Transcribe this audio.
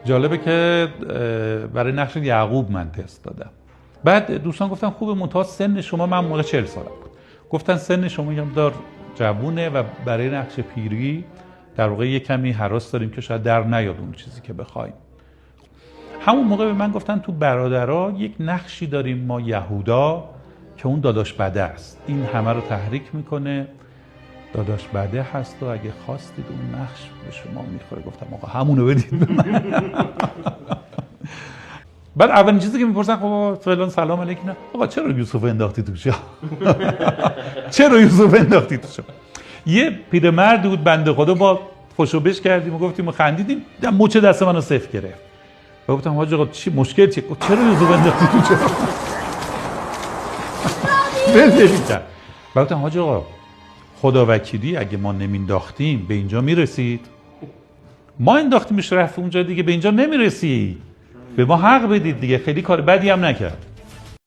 جالبه که برای نقش یعقوب من تست دادم. بعد دوستان گفتن خوبه، منتها سن شما، من موقع 40 سالم بود، گفتن سن شما یه مقدار جوونه و برای نقش پیری در واقع یه کمی هراس داریم که شاید در نیاد اون چیزی که بخوایم. همون موقع به من گفتن تو برادرها یک نقشی داریم ما یهودا که اون داداش بده است، این همه رو تحریک میکنه، داداش بده هست و اگه خواستید اون نقش به شما میخوره. گفتم آقا همونو بدید به من. بعد اولین چیزی که میپرسن خب فلان سلام علیکم، آقا چرا یوسف انداختی توش؟ چرا یوسف انداختی توش؟ یه پیرمرد بود بنده خدا، با خوشوبش کردیم و گفتیم و خندیدیم، مچ دست منو صفر گرفت و گفتم حاج آقا چی مشکل چیه؟ چرا یوسف انداختی توش؟ بلدی کرد. و گفتم حاج آقا خدا وکیلی اگه ما نمینداختیم به اینجا میرسید؟ ما انداختیمش رفت اونجا دیگه، به اینجا نمیرسید. به ما حق بدید دیگه، خیلی کار بدی هم نکرد.